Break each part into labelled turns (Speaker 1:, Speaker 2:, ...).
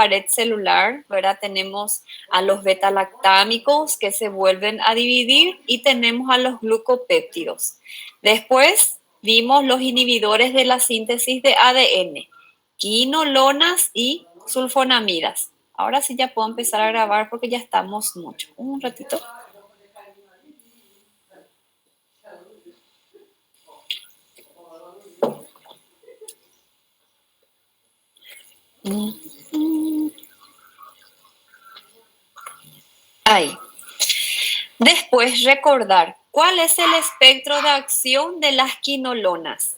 Speaker 1: pared celular, ¿verdad? Tenemos a los beta-lactámicos que se vuelven a dividir y tenemos a los glucopéptidos. Después vimos los inhibidores de la síntesis de ADN, quinolonas y sulfonamidas. Ahora sí ya puedo empezar a grabar porque ya estamos mucho. Un ratito. Ahí. Después recordar, ¿cuál es el espectro de acción de las quinolonas?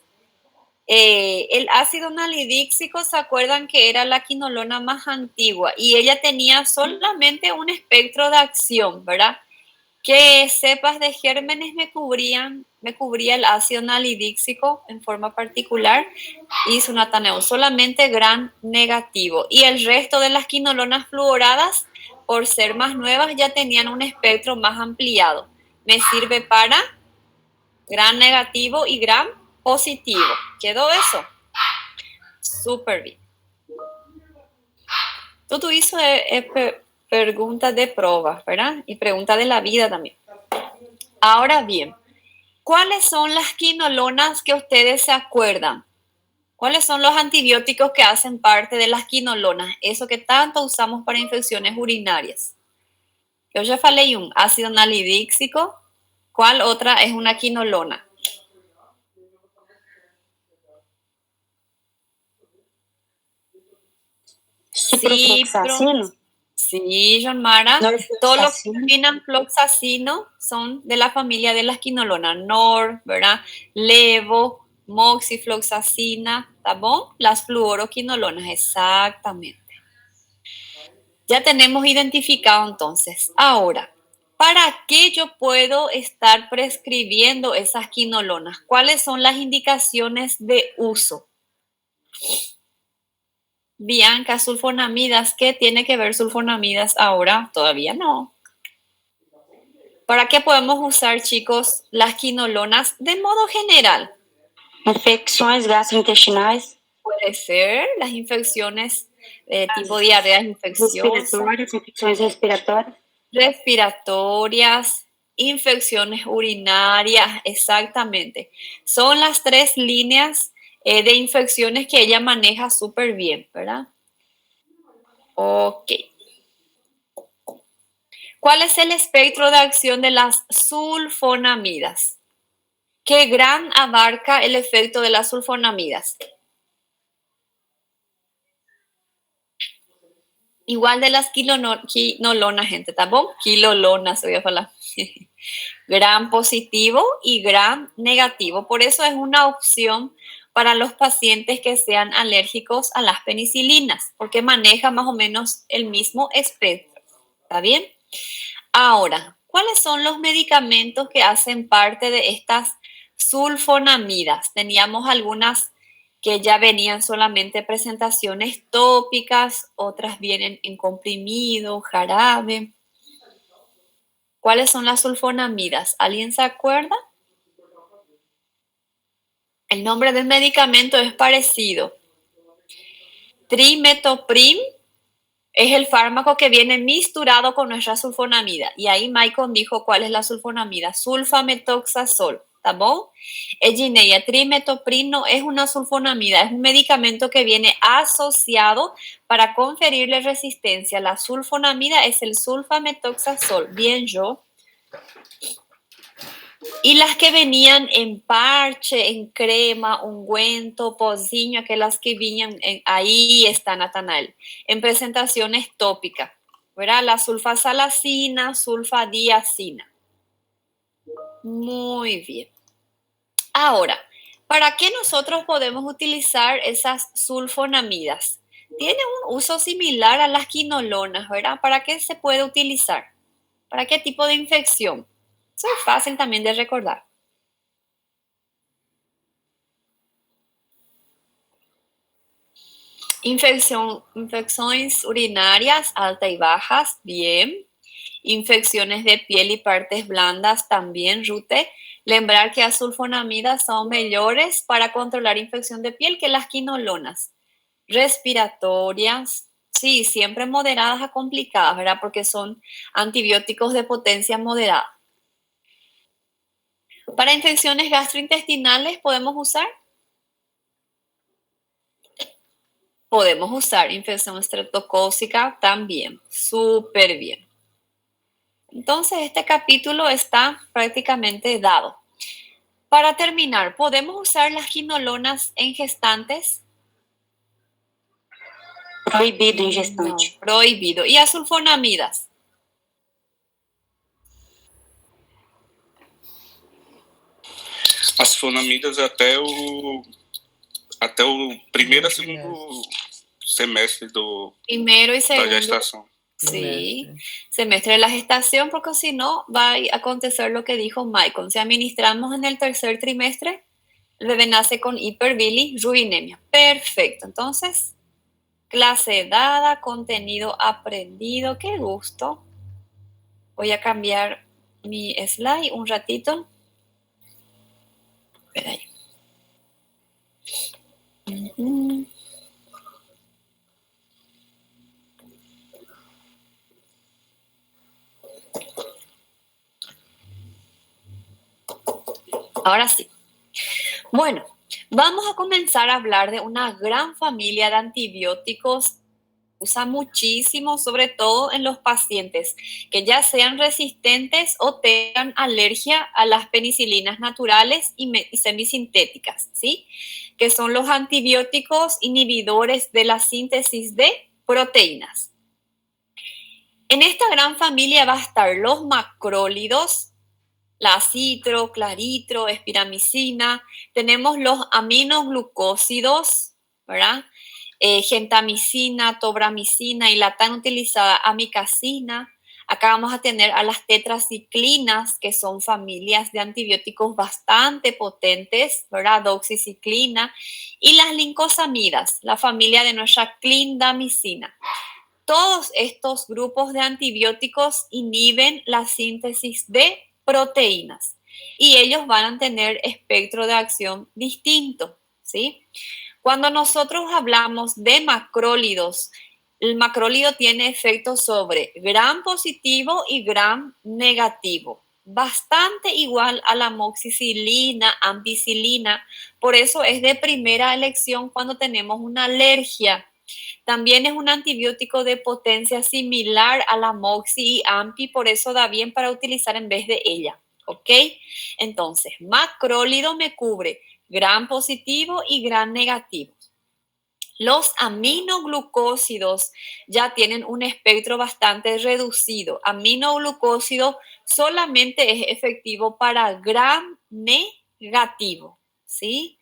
Speaker 1: El ácido nalidíxico, ¿se acuerdan que era la quinolona más antigua? Y ella tenía solamente un espectro de acción, ¿verdad? ¿Qué cepas de gérmenes me cubría el ácido nalidíxico en forma particular? Isonataneo, solamente gran negativo. Y el resto de las quinolonas fluoradas, por ser más nuevas, ya tenían un espectro más ampliado. Me sirve para gran negativo y gran positivo. ¿Quedó eso? Súper bien. Todo eso es preguntas de pruebas, ¿verdad? Y preguntas de la vida también. Ahora bien, ¿cuáles son las quinolonas que ustedes se acuerdan? ¿Cuáles son los antibióticos que hacen parte de las quinolonas? Eso que tanto usamos para infecciones urinarias. Yo ya falei un ácido nalidíxico. ¿Cuál otra es una quinolona?
Speaker 2: Ciprofloxacino.
Speaker 1: Sí, John Mara. Todos los que terminan floxacino son de la familia de las quinolonas. Nor, ¿verdad? Levo, moxifloxacina, ¿está bon? Las fluoroquinolonas, exactamente. Ya tenemos identificado entonces. Ahora, ¿para qué yo puedo estar prescribiendo esas quinolonas? ¿Cuáles son las indicaciones de uso? Bianca, sulfonamidas, ¿qué tiene que ver sulfonamidas ahora? Todavía no. ¿Para qué podemos usar, chicos, las quinolonas de modo general?
Speaker 2: Infecções gastrointestinais.
Speaker 1: Puede ser las infecciones tipo diarreas infecciosas.
Speaker 2: Respiratórias, infecções respiratórias.
Speaker 1: Respiratorias, infecciones urinarias, exactamente. Son las 3 líneas de infecciones que ella maneja súper bien, ¿verdad? Ok. ¿Cuál es el espectro de acción de las sulfonamidas? ¿Qué gran abarca el efecto de las sulfonamidas? Igual de las quinolonas, gente, ¿tá bom? Quilolonas, voy a hablar. Gran positivo y gran negativo. Por eso es una opción para los pacientes que sean alérgicos a las penicilinas, porque maneja más o menos el mismo espectro. ¿Está bien? Ahora, ¿cuáles son los medicamentos que hacen parte de estas sulfonamidas? Teníamos algunas que ya venían solamente presentaciones tópicas, otras vienen en comprimido, jarabe. ¿Cuáles son las sulfonamidas? ¿Alguien se acuerda? El nombre del medicamento es parecido. Trimetoprim es el fármaco que viene misturado con nuestra sulfonamida. Y ahí Maicon dijo cuál es la sulfonamida. Sulfametoxazol. ¿Está bien? Egineia, trimetoprim no es una sulfonamida, es un medicamento que viene asociado para conferirle resistencia. La sulfonamida es el sulfametoxazol. Bien, yo. Y las que venían en parche, en crema, ungüento, pozinho, aquellas que venían ahí está Natanael, en presentaciones tópicas, ¿verdad? La sulfasalacina, sulfadiazina. Muy bien. Ahora, ¿para qué nosotros podemos utilizar esas sulfonamidas? Tiene un uso similar a las quinolonas, ¿verdad? ¿Para qué se puede utilizar? ¿Para qué tipo de infección? Eso es fácil también de recordar. Infecciones urinarias altas y bajas, bien. Infecciones de piel y partes blandas, también, Rute. Lembrar que las sulfonamidas son mejores para controlar infección de piel que las quinolonas. Respiratorias, sí, siempre moderadas a complicadas, ¿verdad? Porque son antibióticos de potencia moderada. Para infecciones gastrointestinales, ¿podemos usar? Podemos usar infección estreptocócica también, súper bien. Entonces, este capítulo está prácticamente dado. Para terminar, ¿podemos usar las quinolonas en gestantes?
Speaker 2: Proibido em
Speaker 1: No,
Speaker 2: gestante.
Speaker 1: prohibido. ¿Y asulfonamidas?
Speaker 3: As fonamidas até o primeiro a segundo semestre
Speaker 1: Primero y
Speaker 3: da
Speaker 1: segundo.
Speaker 3: gestação.
Speaker 1: Sí, semestre de la gestación, porque si no va a acontecer lo que dijo Michael. Si administramos en el tercer trimestre, el bebé nace con hiperbilirubinemia. Perfecto. Entonces, clase dada, contenido aprendido. Qué gusto. Voy a cambiar mi slide un ratito. Espera ahí. Ahora sí. Bueno, vamos a comenzar a hablar de una gran familia de antibióticos. Usa muchísimo, sobre todo en los pacientes que ya sean resistentes o tengan alergia a las penicilinas naturales y semisintéticas, ¿sí? Que son los antibióticos inhibidores de la síntesis de proteínas. En esta gran familia va a estar los macrólidos, la citro, claritro, espiramicina. Tenemos los aminoglucósidos, ¿verdad? Gentamicina, tobramicina y la tan utilizada amicacina. Acá vamos a tener a las tetraciclinas, que son familias de antibióticos bastante potentes, ¿verdad? Doxiciclina. Y las lincosamidas, la familia de nuestra clindamicina. Todos estos grupos de antibióticos inhiben la síntesis de proteínas y ellos van a tener espectro de acción distinto, ¿sí? Cuando nosotros hablamos de macrólidos, el macrólido tiene efectos sobre gram positivo y gram negativo, bastante igual a la amoxicilina, ampicilina, por eso es de primera elección cuando tenemos una alergia. También es un antibiótico de potencia similar a la moxi y ampi, por eso da bien para utilizar en vez de ella, ¿ok? Entonces, macrólido me cubre gram positivo y gram negativo. Los aminoglucósidos ya tienen un espectro bastante reducido. Aminoglucósido solamente es efectivo para gram negativo, ¿sí?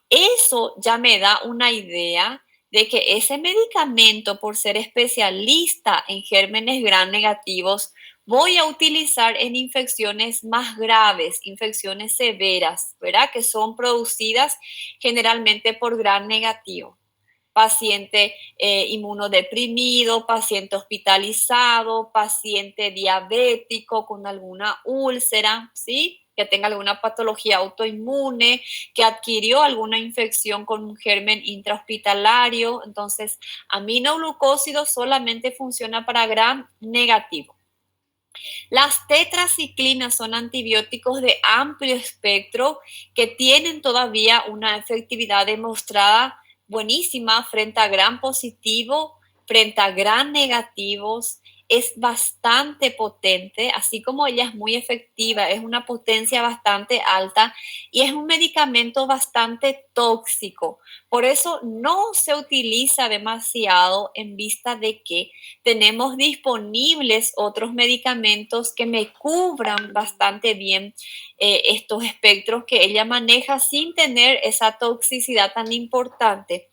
Speaker 1: Eso ya me da una idea de que ese medicamento, por ser especialista en gérmenes gram negativos, voy a utilizar en infecciones más graves, infecciones severas, ¿verdad? Que son producidas generalmente por gram negativo. Paciente inmunodeprimido, paciente hospitalizado, paciente diabético con alguna úlcera, ¿sí? Que tenga alguna patología autoinmune, que adquirió alguna infección con un germen intrahospitalario. Entonces, aminoglucósido solamente funciona para gram negativo. Las tetraciclinas son antibióticos de amplio espectro que tienen todavía una efectividad demostrada buenísima frente a gram positivo, frente a gram negativos. Es bastante potente, así como ella es muy efectiva, es una potencia bastante alta y es un medicamento bastante tóxico. Por eso no se utiliza demasiado en vista de que tenemos disponibles otros medicamentos que me cubran bastante bien estos espectros que ella maneja sin tener esa toxicidad tan importante.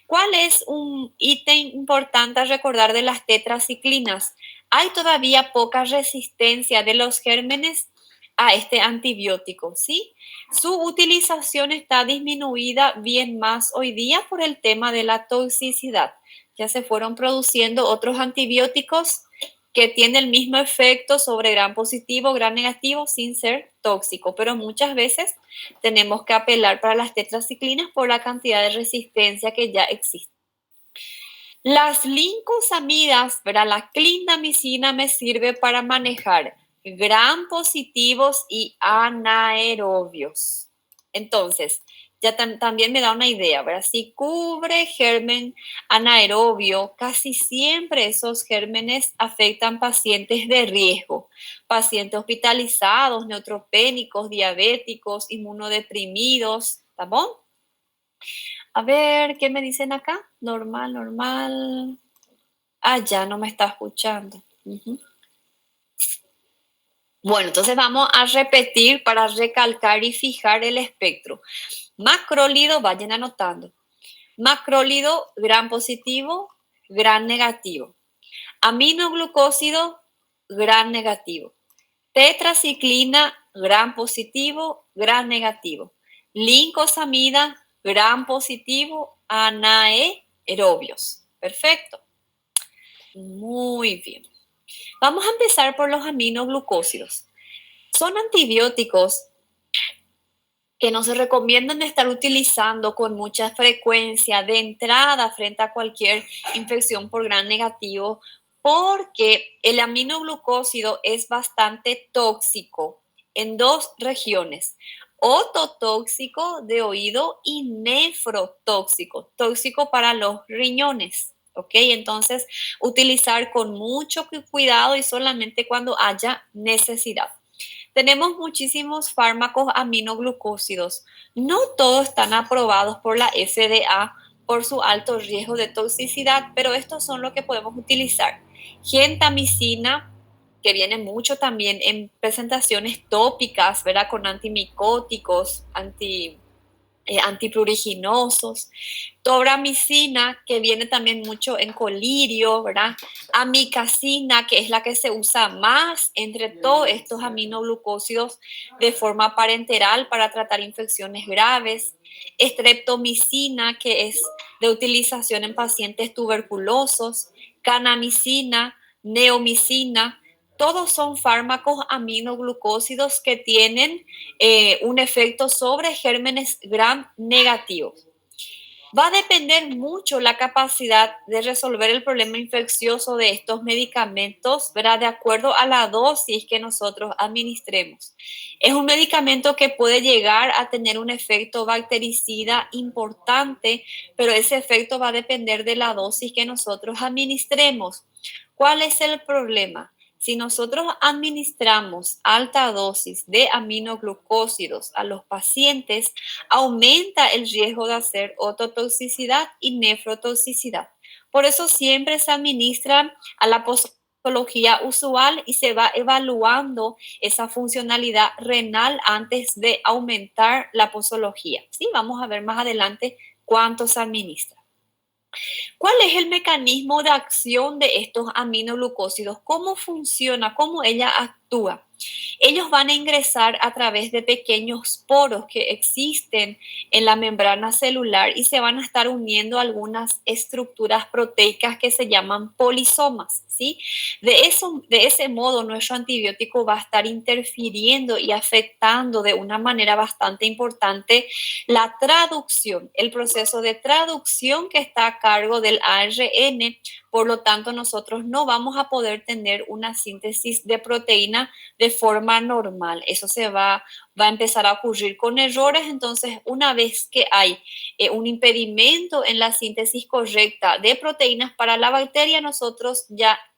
Speaker 1: ¿Cuál es un ítem importante a recordar de las tetraciclinas? Hay todavía poca resistencia de los gérmenes a este antibiótico, ¿sí? Su utilización está disminuida bien más hoy día por el tema de la toxicidad. Ya se fueron produciendo otros antibióticos que tienen el mismo efecto sobre gram positivo, gram negativo, sin ser tóxico, pero muchas veces tenemos que apelar para las tetraciclinas por la cantidad de resistencia que ya existe. Las lincosamidas, ¿verdad? La clindamicina me sirve para manejar gram positivos y anaerobios. Entonces, ya también me da una idea, ¿verdad? Si cubre germen anaerobio, casi siempre esos gérmenes afectan pacientes de riesgo, pacientes hospitalizados, neutropénicos, diabéticos, inmunodeprimidos, ¿está bien? A ver, ¿qué me dicen acá? Normal, normal. Ah, ya no me está escuchando. Bueno, entonces vamos a repetir para recalcar y fijar el espectro. Macrólido, vayan anotando. Macrólido, gran positivo, gran negativo. Aminoglucósido, gran negativo. Tetraciclina, gran positivo, gran negativo. Lincosamida, gran positivo, anaerobios. Perfecto. Muy bien. Vamos a empezar por los aminoglucósidos. Son antibióticos que no se recomiendan estar utilizando con mucha frecuencia de entrada frente a cualquier infección por gran negativo, porque el aminoglucósido es bastante tóxico en dos regiones: ototóxico de oído y nefrotóxico, tóxico para los riñones. ¿Ok? Entonces, utilizar con mucho cuidado y solamente cuando haya necesidad. Tenemos muchísimos fármacos aminoglucósidos. No todos están aprobados por la FDA por su alto riesgo de toxicidad, pero estos son los que podemos utilizar. Gentamicina, que viene mucho también en presentaciones tópicas, ¿verdad? Con antimicóticos, antipruriginosos. Tobramicina, que viene también mucho en colirio, ¿verdad? Amicacina, que es la que se usa más entre todos estos aminoglucósidos de forma parenteral para tratar infecciones graves. Streptomicina, que es de utilización en pacientes tuberculosos. Canamicina, neomicina. Todos son fármacos aminoglucósidos que tienen un efecto sobre gérmenes gram negativos. Va a depender mucho la capacidad de resolver el problema infeccioso de estos medicamentos, ¿verdad? De acuerdo a la dosis que nosotros administremos. Es un medicamento que puede llegar a tener un efecto bactericida importante, pero ese efecto va a depender de la dosis que nosotros administremos. ¿Cuál es el problema? Si nosotros administramos alta dosis de aminoglucósidos a los pacientes, aumenta el riesgo de hacer ototoxicidad y nefrotoxicidad. Por eso siempre se administra a la posología usual y se va evaluando esa funcionalidad renal antes de aumentar la posología. ¿Sí? Vamos a ver más adelante cuánto se administra. ¿Cuál es el mecanismo de acción de estos aminoglucósidos? ¿Cómo funciona? ¿Cómo ella actúa? Ellos van a ingresar a través de pequeños poros que existen en la membrana celular y se van a estar uniendo algunas estructuras proteicas que se llaman polisomas, ¿sí? De ese modo, nuestro antibiótico va a estar interfiriendo y afectando de una manera bastante importante la traducción, el proceso de traducción que está a cargo del ARN. Por lo tanto, nosotros no vamos a poder tener una síntesis de proteína de forma normal. Eso va a empezar a ocurrir con errores. Entonces, una vez que hay un impedimento en la síntesis correcta de proteínas para la bacteria,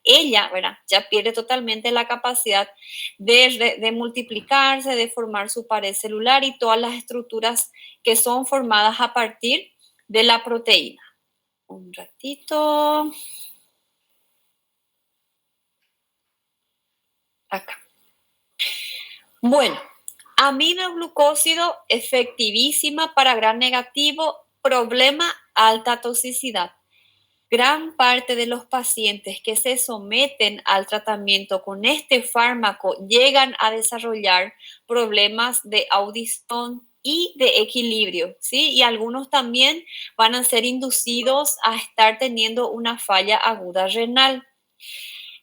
Speaker 1: ella, ¿verdad? Ya pierde totalmente la capacidad de multiplicarse, de formar su pared celular y todas las estructuras que son formadas a partir de la proteína. Un ratito. Acá. Bueno, aminoglucósido efectivísima para gram negativo, problema alta toxicidad. Gran parte de los pacientes que se someten al tratamiento con este fármaco llegan a desarrollar problemas de audición y de equilibrio, ¿sí? Y algunos también van a ser inducidos a estar teniendo una falla aguda renal.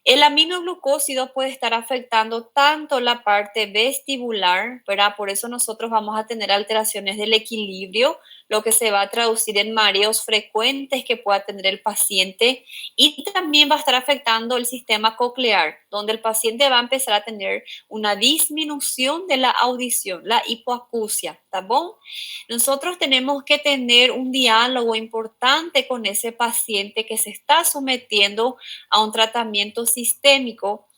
Speaker 1: El aminoglucósido puede estar afectando tanto la parte vestibular, ¿verdad? Por eso nosotros vamos a tener alteraciones del equilibrio, lo que se va a traducir en mareos frecuentes que pueda tener el paciente, y también va a estar afectando el sistema coclear, donde el paciente va a empezar a tener una disminución de la audición, la hipoacusia, ¿está bien? Nosotros tenemos que tener un diálogo importante con ese paciente que se está sometiendo a un tratamiento sistémico.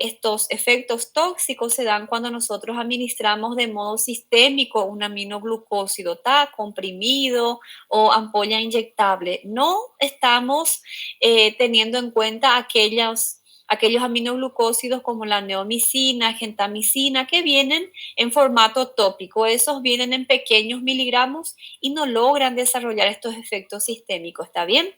Speaker 1: Estos efectos tóxicos se dan cuando nosotros administramos de modo sistémico un aminoglucósido, ¿tá? Comprimido o ampolla inyectable. No estamos teniendo en cuenta aquellos aminoglucósidos como la neomicina, gentamicina, que vienen en formato tópico. Esos vienen en pequeños miligramos y no logran desarrollar estos efectos sistémicos, ¿está bien?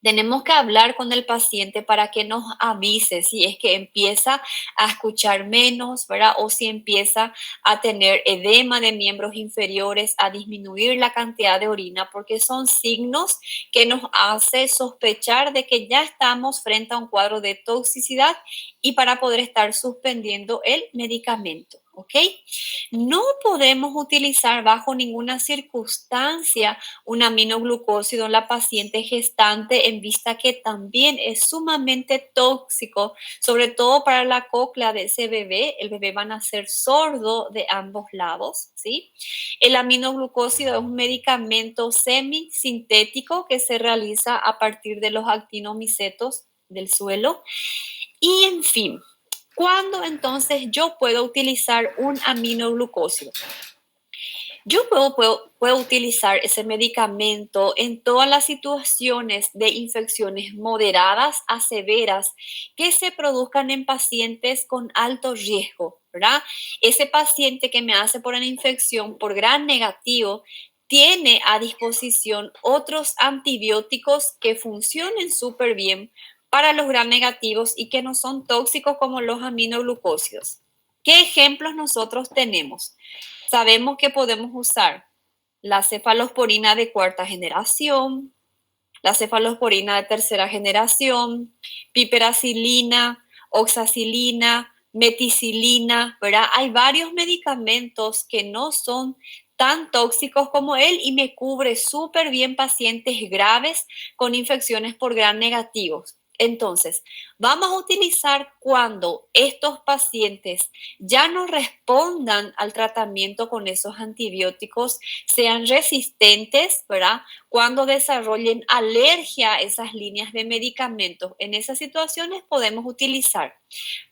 Speaker 1: Tenemos que hablar con el paciente para que nos avise si es que empieza a escuchar menos, ¿verdad? O si empieza a tener edema de miembros inferiores, a disminuir la cantidad de orina, porque son signos que nos hace sospechar de que ya estamos frente a un cuadro de toxicidad y para poder estar suspendiendo el medicamento, ¿ok? No podemos utilizar bajo ninguna circunstancia un aminoglucósido en la paciente gestante en vista que también es sumamente tóxico, sobre todo para la cóclea de ese bebé. El bebé va a nacer sordo de ambos lados, ¿sí? El aminoglucósido es un medicamento semisintético que se realiza a partir de los actinomicetos del suelo. Y en fin, ¿cuándo entonces yo puedo utilizar un aminoglucósido? Yo puedo utilizar ese medicamento en todas las situaciones de infecciones moderadas a severas que se produzcan en pacientes con alto riesgo, ¿verdad? Ese paciente que me hace por una infección por gram negativo tiene a disposición otros antibióticos que funcionen súper bien para los gram negativos y que no son tóxicos como los aminoglucósidos. ¿Qué ejemplos nosotros tenemos? Sabemos que podemos usar la cefalosporina de cuarta generación, la cefalosporina de tercera generación, piperacilina, oxacilina, meticilina, ¿verdad? Hay varios medicamentos que no son tan tóxicos como él y me cubre súper bien pacientes graves con infecciones por gram negativos. Entonces, vamos a utilizar cuando estos pacientes ya no respondan al tratamiento con esos antibióticos, sean resistentes, ¿verdad? Cuando desarrollen alergia a esas líneas de medicamentos. En esas situaciones podemos utilizar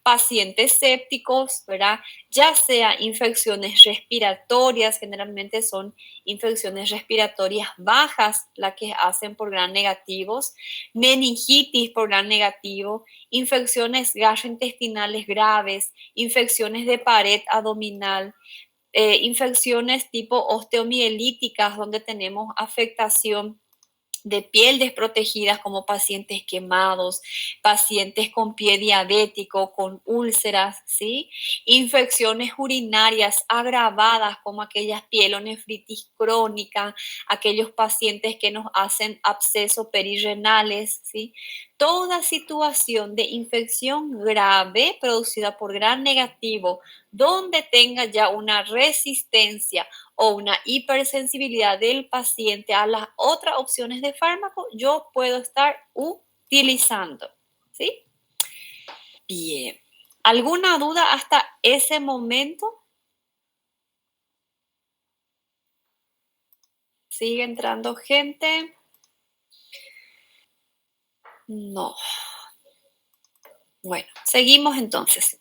Speaker 1: pacientes sépticos, ¿verdad? Ya sea infecciones respiratorias, generalmente son infecciones respiratorias bajas las que hacen por gram negativos, meningitis por gram negativo, infecciones gastrointestinales graves, infecciones de pared abdominal, infecciones tipo osteomielíticas donde tenemos afectación de piel desprotegidas como pacientes quemados, pacientes con pie diabético, con úlceras, ¿sí? Infecciones urinarias agravadas como aquellas pielonefritis crónica, aquellos pacientes que nos hacen abscesos perirrenales, ¿sí? Toda situación de infección grave producida por gram negativo, donde tenga ya una resistencia o una hipersensibilidad del paciente a las otras opciones de fármaco, yo puedo estar utilizando, ¿sí? Bien. ¿Alguna duda hasta ese momento? ¿Sigue entrando gente? No. Bueno, seguimos entonces.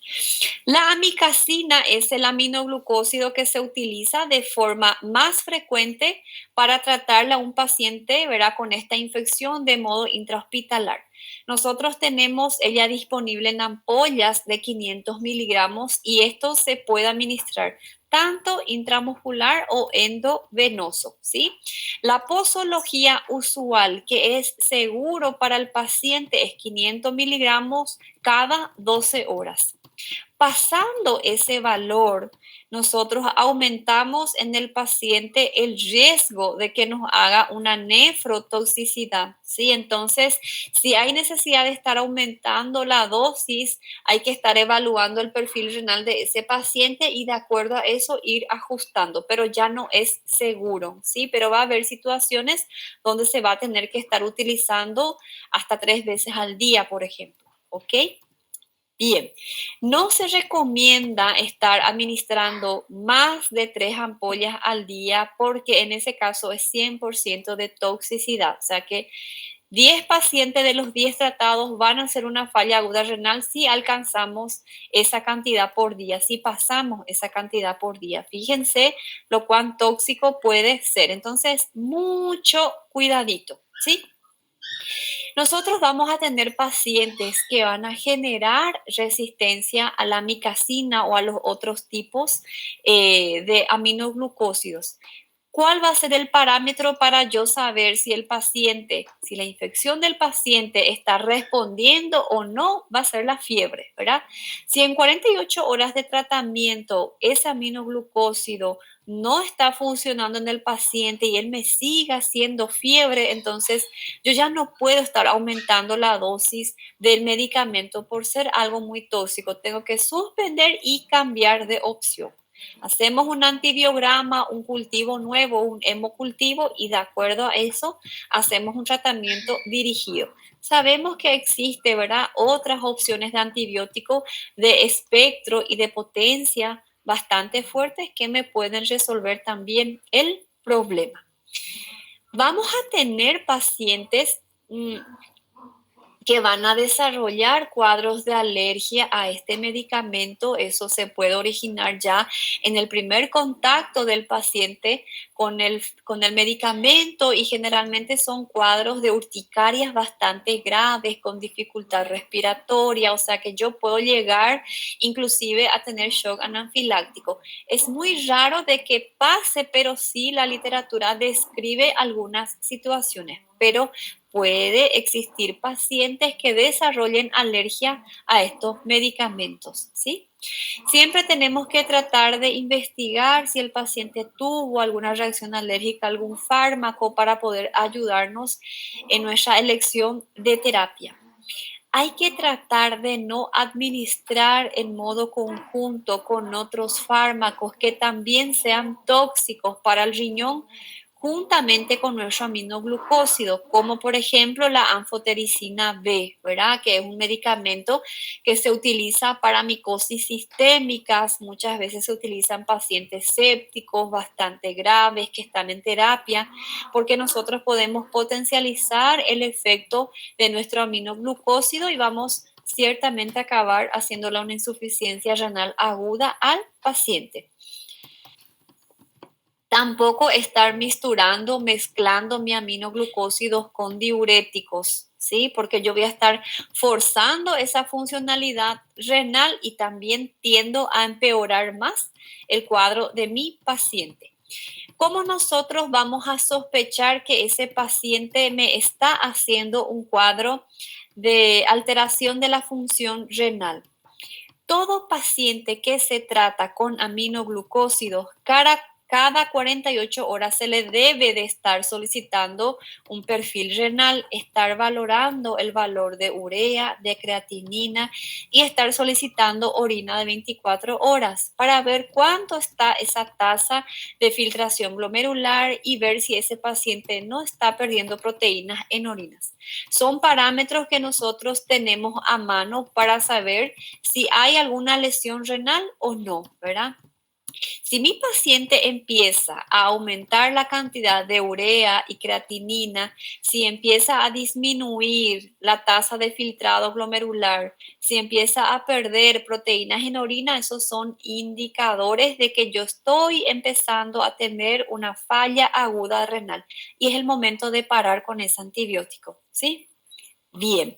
Speaker 1: La amicacina es el aminoglucósido que se utiliza de forma más frecuente para tratarle a un paciente, ¿verdad?, con esta infección de modo intrahospitalar. Nosotros tenemos ella disponible en ampollas de 500 miligramos y esto se puede administrar tanto intramuscular o endovenoso, ¿sí? La posología usual que es seguro para el paciente es 500 miligramos cada 12 horas. Pasando ese valor, nosotros aumentamos en el paciente el riesgo de que nos haga una nefrotoxicidad, ¿sí? Entonces, si hay necesidad de estar aumentando la dosis, hay que estar evaluando el perfil renal de ese paciente y de acuerdo a eso ir ajustando, pero ya no es seguro, ¿sí? Pero va a haber situaciones donde se va a tener que estar utilizando hasta 3 veces al día, por ejemplo, ¿ok? Bien, no se recomienda estar administrando más de 3 ampollas al día porque en ese caso es 100% de toxicidad. O sea que 10 pacientes de los 10 tratados van a hacer una falla aguda renal si alcanzamos esa cantidad por día, si pasamos esa cantidad por día. Fíjense lo cuán tóxico puede ser. Entonces, mucho cuidadito, ¿sí? Nosotros vamos a tener pacientes que van a generar resistencia a la amicacina o a los otros tipos de aminoglucósidos. ¿Cuál va a ser el parámetro para yo saber si el paciente, si la infección del paciente está respondiendo o no? Va a ser la fiebre, ¿verdad? Si en 48 horas de tratamiento ese aminoglucósido no está funcionando en el paciente y él me sigue haciendo fiebre, entonces yo ya no puedo estar aumentando la dosis del medicamento por ser algo muy tóxico. Tengo que suspender y cambiar de opción. Hacemos un antibiograma, un cultivo nuevo, un hemocultivo y de acuerdo a eso hacemos un tratamiento dirigido. Sabemos que existe, ¿verdad?, otras opciones de antibiótico de espectro y de potencia bastante fuertes que me pueden resolver también el problema. Vamos a tener pacientes que van a desarrollar cuadros de alergia a este medicamento. Eso se puede originar ya en el primer contacto del paciente con el medicamento y generalmente son cuadros de urticarias bastante graves con dificultad respiratoria, o sea que yo puedo llegar inclusive a tener shock anafiláctico. Es muy raro de que pase, pero sí la literatura describe algunas situaciones, pero puede existir pacientes que desarrollen alergia a estos medicamentos, ¿sí? Siempre tenemos que tratar de investigar si el paciente tuvo alguna reacción alérgica a algún fármaco para poder ayudarnos en nuestra elección de terapia. Hay que tratar de no administrar en modo conjunto con otros fármacos que también sean tóxicos para el riñón juntamente con nuestro aminoglucósido, como por ejemplo la anfotericina B, ¿verdad? Que es un medicamento que se utiliza para micosis sistémicas, muchas veces se utiliza en pacientes sépticos bastante graves que están en terapia, porque nosotros podemos potencializar el efecto de nuestro aminoglucósido y vamos ciertamente a acabar haciéndole una insuficiencia renal aguda al paciente. Tampoco estar mezclando mi aminoglucósidos con diuréticos, ¿sí? Porque yo voy a estar forzando esa funcionalidad renal y también tiendo a empeorar más el cuadro de mi paciente. ¿Cómo nosotros vamos a sospechar que ese paciente me está haciendo un cuadro de alteración de la función renal? Todo paciente que se trata con aminoglucósidos cada 48 horas se le debe de estar solicitando un perfil renal, estar valorando el valor de urea, de creatinina y estar solicitando orina de 24 horas para ver cuánto está esa tasa de filtración glomerular y ver si ese paciente no está perdiendo proteínas en orinas. Son parámetros que nosotros tenemos a mano para saber si hay alguna lesión renal o no, ¿verdad? Si mi paciente empieza a aumentar la cantidad de urea y creatinina, si empieza a disminuir la tasa de filtrado glomerular, si empieza a perder proteínas en orina, esos son indicadores de que yo estoy empezando a tener una falla aguda renal y es el momento de parar con ese antibiótico, ¿sí? Bien,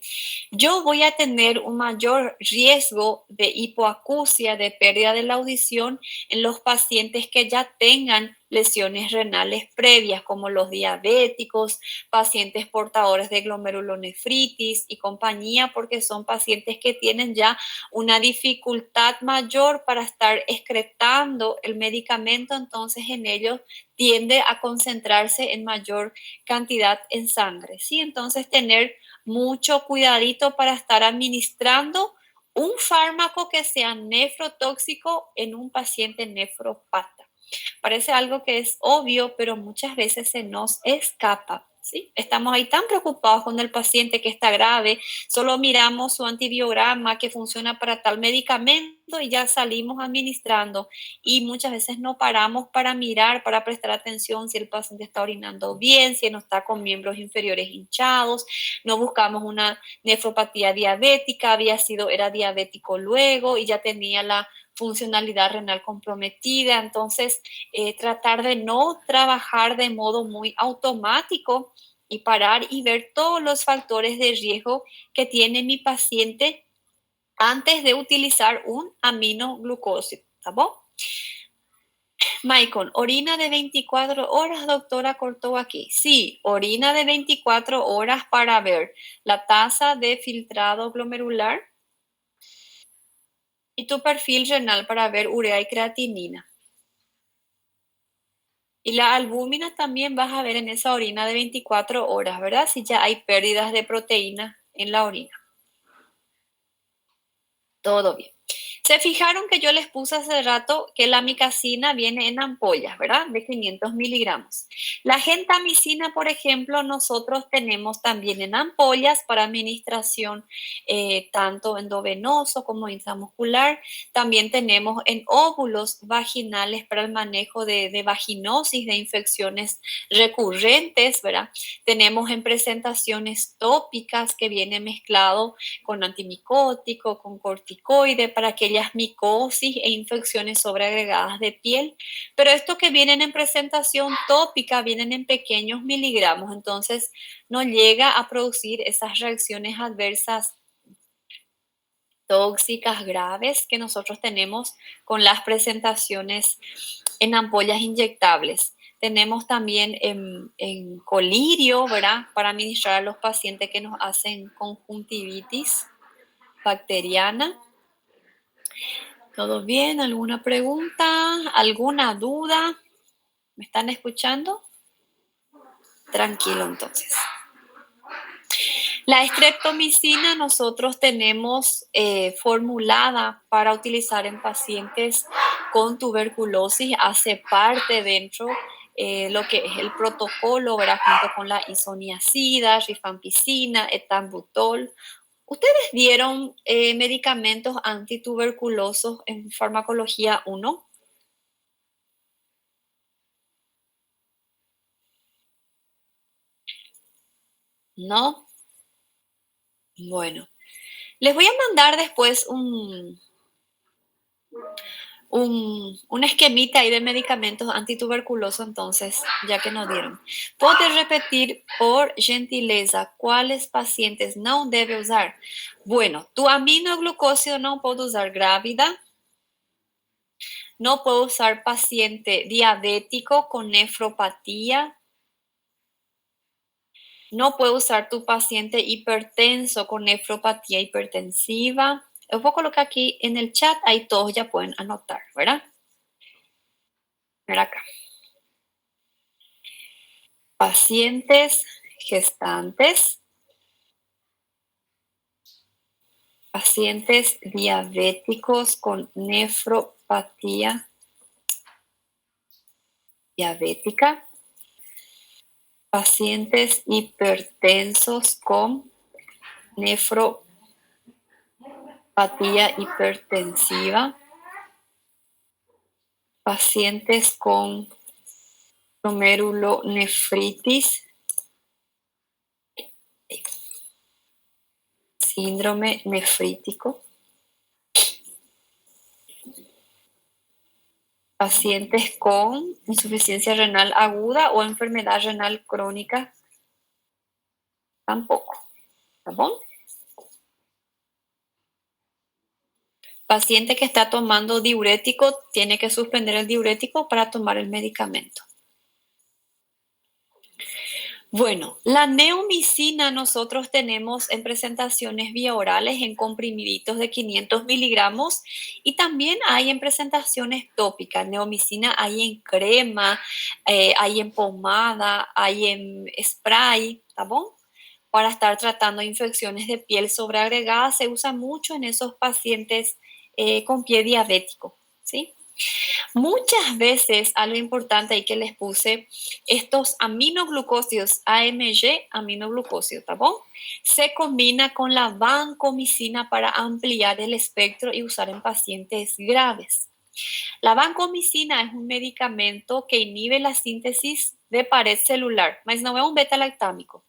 Speaker 1: yo voy a tener un mayor riesgo de hipoacusia, de pérdida de la audición en los pacientes que ya tengan lesiones renales previas, como los diabéticos, pacientes portadores de glomerulonefritis y compañía, porque son pacientes que tienen ya una dificultad mayor para estar excretando el medicamento, entonces en ellos tiende a concentrarse en mayor cantidad en sangre, ¿sí? Entonces tener mucho cuidadito para estar administrando un fármaco que sea nefrotóxico en un paciente nefropata. Parece algo que es obvio, pero muchas veces se nos escapa, ¿sí? Estamos ahí tan preocupados con el paciente que está grave, solo miramos su antibiograma que funciona para tal medicamento y ya salimos administrando, y muchas veces no paramos para mirar, para prestar atención si el paciente está orinando bien, si no está con miembros inferiores hinchados, no buscamos una nefropatía diabética, era diabético luego y ya tenía la funcionalidad renal comprometida. Entonces, tratar de no trabajar de modo muy automático y parar y ver todos los factores de riesgo que tiene mi paciente antes de utilizar un aminoglucósido. ¿Está bien? Michael, orina de 24 horas, doctora, cortó aquí. Sí, orina de 24 horas para ver la tasa de filtrado glomerular y tu perfil renal para ver urea y creatinina. Y la albúmina también vas a ver en esa orina de 24 horas, ¿verdad? Si ya hay pérdidas de proteína en la orina. Todo bien. Se fijaron que yo les puse hace rato que la amicacina viene en ampollas, ¿verdad? De 500 miligramos. La gentamicina, por ejemplo, nosotros tenemos también en ampollas para administración tanto endovenoso como intramuscular. También tenemos en óvulos vaginales para el manejo de vaginosis, de infecciones recurrentes, ¿verdad? Tenemos en presentaciones tópicas que viene mezclado con antimicótico, con corticoide para aquellas micosis e infecciones sobreagregadas de piel. Pero estos que vienen en presentación tópica vienen en pequeños miligramos, entonces no llega a producir esas reacciones adversas tóxicas graves que nosotros tenemos con las presentaciones en ampollas inyectables. Tenemos también en colirio, ¿verdad? Para administrar a los pacientes que nos hacen conjuntivitis bacteriana. ¿Todo bien? ¿Alguna pregunta? ¿Alguna duda? ¿Me están escuchando? Tranquilo, entonces. La estreptomicina nosotros tenemos formulada para utilizar en pacientes con tuberculosis. Hace parte dentro lo que es el protocolo, ¿verdad? Junto con la isoniazida, rifampicina, etambutol. ¿Ustedes dieron medicamentos antituberculosos en farmacología 1? ¿No? Bueno, les voy a mandar después un esquemita ahí de medicamentos antituberculosos, entonces, ya que nos dieron. ¿Puedes repetir, por gentileza, cuáles pacientes no debe usar? Bueno, tu aminoglucósido no puedo usar grávida. No puedo usar paciente diabético con nefropatía. No puedo usar tu paciente hipertenso con nefropatía hipertensiva. Os voy a colocar aquí en el chat, ahí todos ya pueden anotar, ¿verdad? Mira acá. Pacientes gestantes. Pacientes diabéticos con nefropatía diabética. Pacientes hipertensos con nefropatía hipertensiva. Pacientes con glomerulonefritis, síndrome nefrítico. Pacientes con insuficiencia renal aguda o enfermedad renal crónica, tampoco. ¿Está bien? Paciente que está tomando diurético tiene que suspender el diurético para tomar el medicamento. Bueno, la neomicina nosotros tenemos en presentaciones vía orales en comprimiditos de 500 miligramos y también hay en presentaciones tópicas. Neomicina hay en crema, hay en pomada, hay en spray, ¿está bien? Para estar tratando infecciones de piel sobreagregada se usa mucho en esos pacientes con pie diabético, ¿sí? Muchas veces, algo importante ahí que les puse, estos aminoglucósidos, AMG, aminoglucósidos, ¿está bien? Se combina con la vancomicina para ampliar el espectro y usar en pacientes graves. La vancomicina es un medicamento que inhibe la síntesis de pared celular, mas no es un beta-lactámico.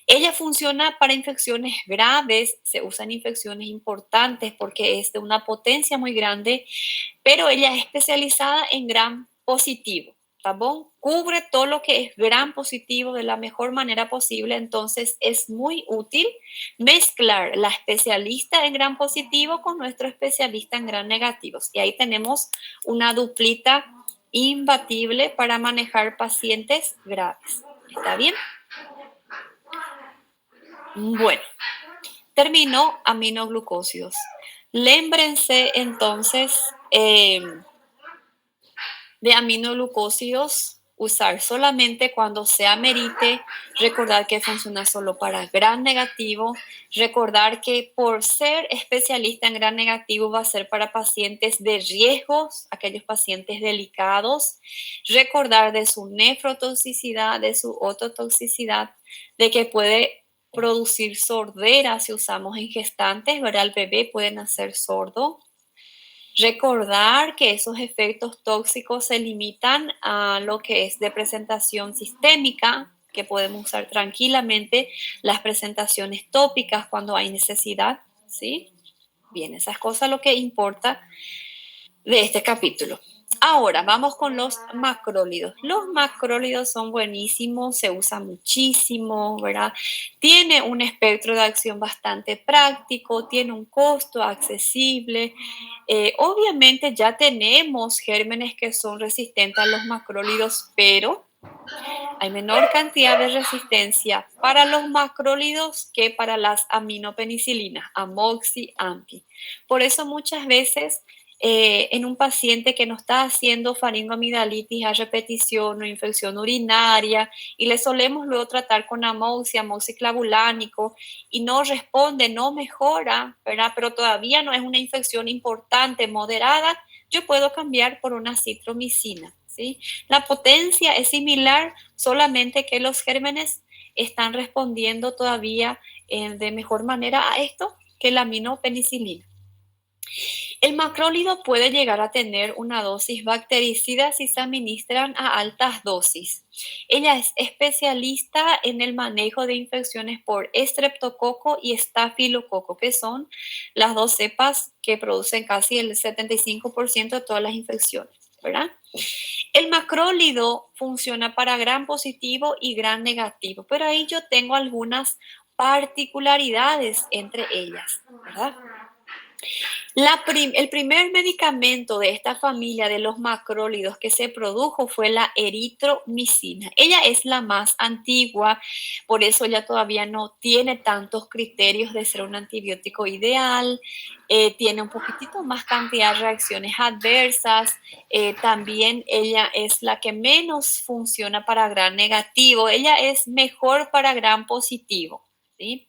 Speaker 1: Ella funciona para infecciones graves, se usa en infecciones importantes porque es de una potencia muy grande, pero ella es especializada en gram positivo, ¿está bien? Cubre todo lo que es gram positivo de la mejor manera posible, entonces es muy útil mezclar la especialista en gram positivo con nuestro especialista en gram negativos. Y ahí tenemos una duplita imbatible para manejar pacientes graves. ¿Está bien? Bueno, terminó aminoglucósidos. Lémbrense entonces de aminoglucósidos, usar solamente cuando se amerite, recordar que funciona solo para gram negativo, recordar que por ser especialista en gram negativo va a ser para pacientes de riesgos, aquellos pacientes delicados, recordar de su nefrotoxicidad, de su ototoxicidad, de que puede producir sordera si usamos en gestantes, ¿verdad? El bebé puede nacer sordo. Recordar que esos efectos tóxicos se limitan a lo que es de presentación sistémica, que podemos usar tranquilamente las presentaciones tópicas cuando hay necesidad, ¿sí? Bien, esas cosas lo que importa de este capítulo. Ahora, vamos con los macrólidos. Los macrólidos son buenísimos, se usan muchísimo, ¿verdad? Tiene un espectro de acción bastante práctico, tiene un costo accesible. Obviamente ya tenemos gérmenes que son resistentes a los macrólidos, pero hay menor cantidad de resistencia para los macrólidos que para las aminopenicilinas, amoxi, ampi. Por eso muchas veces en un paciente que no está haciendo faringoamidalitis a repetición o infección urinaria y le solemos luego tratar con amoxiclavulánico y no responde, no mejora, ¿verdad? Pero todavía no es una infección importante, moderada, yo puedo cambiar por una citromicina, ¿sí? La potencia es similar, solamente que los gérmenes están respondiendo todavía de mejor manera a esto que la aminopenicilina. El macrólido puede llegar a tener una dosis bactericida si se administran a altas dosis. Ella es especialista en el manejo de infecciones por estreptococo y estafilococo, que son las dos cepas que producen casi el 75% de todas las infecciones, ¿verdad? El macrólido funciona para gram positivo y gram negativo, pero ahí yo tengo algunas particularidades entre ellas, ¿verdad? El primer medicamento de esta familia de los macrólidos que se produjo fue la eritromicina. Ella es la más antigua, por eso ella todavía no tiene tantos criterios de ser un antibiótico ideal, tiene un poquitito más cantidad de reacciones adversas, también ella es la que menos funciona para gram negativo, ella es mejor para gram positivo, ¿sí?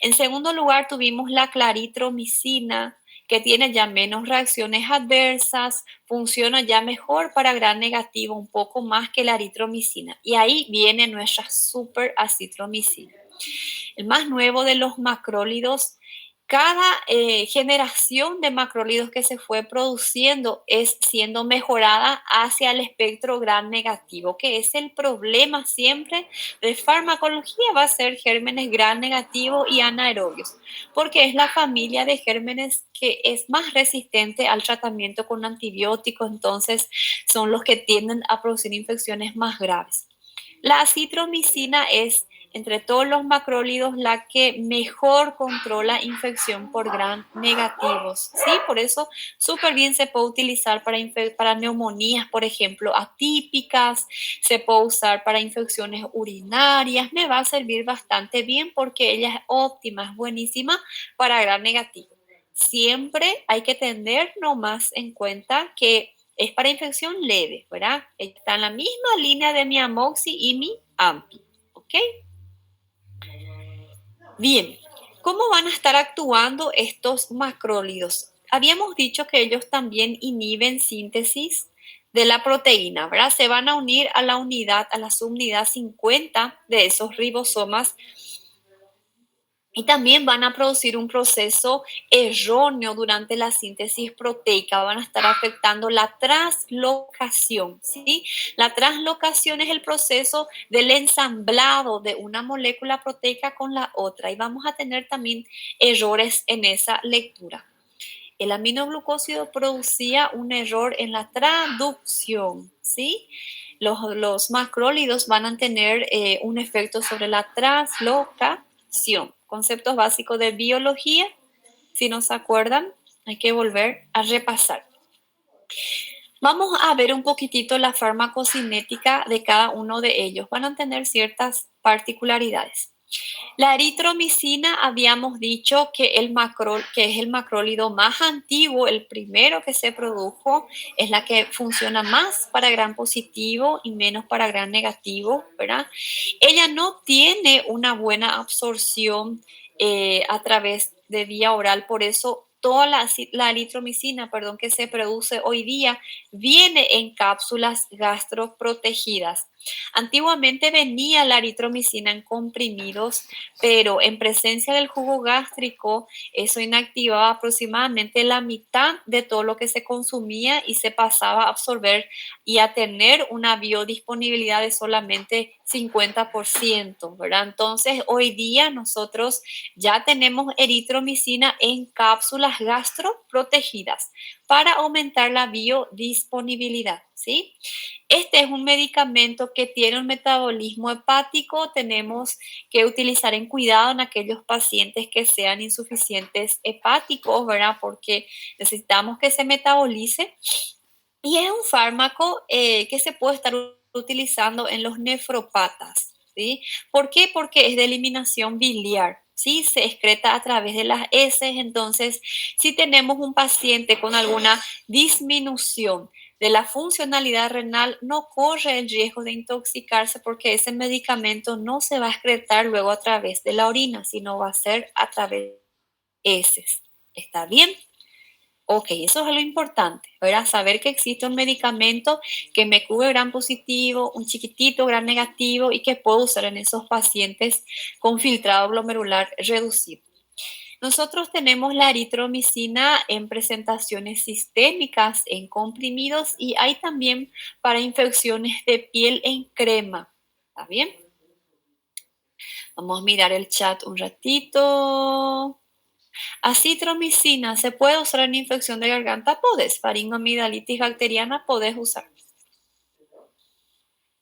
Speaker 1: En segundo lugar tuvimos la claritromicina, que tiene ya menos reacciones adversas, funciona ya mejor para gram negativo, un poco más que la eritromicina. Y ahí viene nuestra superacitromicina. El más nuevo de los macrólidos, cada generación de macrólidos que se fue produciendo es siendo mejorada hacia el espectro gram negativo, que es el problema siempre de farmacología, va a ser gérmenes gram negativo y anaerobios, porque es la familia de gérmenes que es más resistente al tratamiento con antibióticos, entonces son los que tienden a producir infecciones más graves. La acitromicina es entre todos los macrólidos, la que mejor controla infección por gram negativos, ¿sí? Por eso súper bien se puede utilizar para neumonías, por ejemplo, atípicas, se puede usar para infecciones urinarias, me va a servir bastante bien porque ella es óptima, es buenísima para gram negativo. Siempre hay que tener nomás en cuenta que es para infección leve, ¿verdad? Está en la misma línea de mi amoxi y mi ampi, ¿ok? Bien, ¿cómo van a estar actuando estos macrólidos? Habíamos dicho que ellos también inhiben síntesis de la proteína, ¿verdad? Se van a unir a la unidad, a la subunidad 50 de esos ribosomas y también van a producir un proceso erróneo durante la síntesis proteica, van a estar afectando la translocación, ¿sí? La translocación es el proceso del ensamblado de una molécula proteica con la otra y vamos a tener también errores en esa lectura. El aminoglucósido producía un error en la traducción, ¿sí? Los macrólidos van a tener un efecto sobre la translocación. Conceptos básicos de biología, si no se acuerdan, hay que volver a repasar. Vamos a ver un poquitito la farmacocinética de cada uno de ellos. Van a tener ciertas particularidades. La eritromicina habíamos dicho que es el macrólido más antiguo, el primero que se produjo, es la que funciona más para gram positivo y menos para gram negativo, ¿verdad? Ella no tiene una buena absorción a través de vía oral, por eso toda la eritromicina, que se produce hoy día viene en cápsulas gastroprotegidas. Antiguamente venía la eritromicina en comprimidos, pero en presencia del jugo gástrico, eso inactivaba aproximadamente la mitad de todo lo que se consumía y se pasaba a absorber y a tener una biodisponibilidad de solamente 50%, ¿verdad? Entonces, hoy día nosotros ya tenemos eritromicina en cápsulas gastroprotegidas para aumentar la biodisponibilidad, ¿sí? Este es un medicamento que tiene un metabolismo hepático, tenemos que utilizar en cuidado en aquellos pacientes que sean insuficientes hepáticos, ¿verdad? Porque necesitamos que se metabolice. Y es un fármaco que se puede estar utilizando en los nefrópatas, ¿sí? ¿Por qué? Porque es de eliminación biliar, ¿sí? Se excreta a través de las heces. Entonces, si tenemos un paciente con alguna disminución de la funcionalidad renal, no corre el riesgo de intoxicarse porque ese medicamento no se va a excretar luego a través de la orina, sino va a ser a través de heces. ¿Está bien? Ok, eso es lo importante, ¿verdad? Saber que existe un medicamento que me cubre gram positivo, un chiquitito gram negativo y que puedo usar en esos pacientes con filtrado glomerular reducido. Nosotros tenemos la eritromicina en presentaciones sistémicas, en comprimidos y hay también para infecciones de piel en crema. ¿Está bien? Vamos a mirar el chat un ratito. Acitromicina, ¿se puede usar en infección de garganta? Podés. Faringomidalitis bacteriana, podés usar.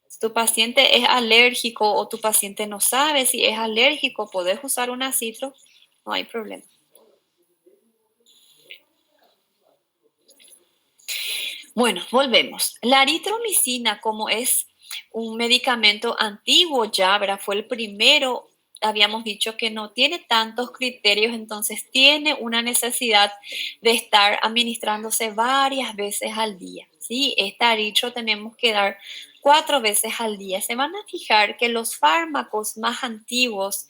Speaker 1: Si tu paciente es alérgico o tu paciente no sabe si es alérgico, podés usar un acitro, no hay problema. Bueno, volvemos. La eritromicina, como es un medicamento antiguo ya, ¿verdad? Fue el primero. Habíamos dicho que no tiene tantos criterios, entonces tiene una necesidad de estar administrándose varias veces al día, ¿sí? Esta eritro tenemos que dar 4 veces al día. Se van a fijar que los fármacos más antiguos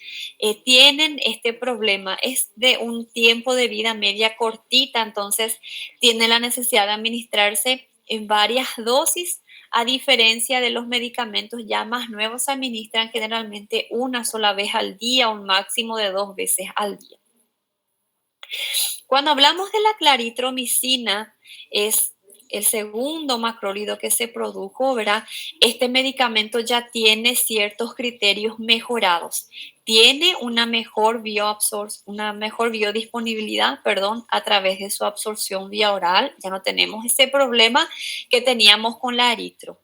Speaker 1: tienen este problema. Es de un tiempo de vida media cortita, entonces tiene la necesidad de administrarse en varias dosis. A diferencia de los medicamentos ya más nuevos, se administran generalmente una sola vez al día, un máximo de 2 veces al día. Cuando hablamos de la claritromicina, es el segundo macrólido que se produjo, ¿verdad? Este medicamento ya tiene ciertos criterios mejorados. Tiene una mejor biodisponibilidad, a través de su absorción vía oral. Ya no tenemos ese problema que teníamos con la eritro.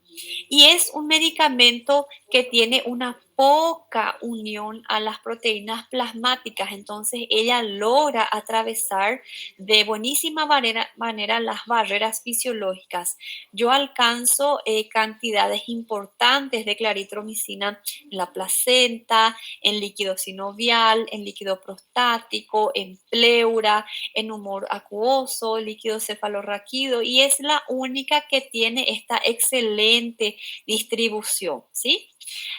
Speaker 1: Y es un medicamento que tiene una poca unión a las proteínas plasmáticas, entonces ella logra atravesar de buenísima manera las barreras fisiológicas. Yo alcanzo cantidades importantes de claritromicina en la placenta, en líquido sinovial, en líquido prostático, en pleura, en humor acuoso, líquido cefalorraquídeo, y es la única que tiene esta excelente distribución, ¿sí?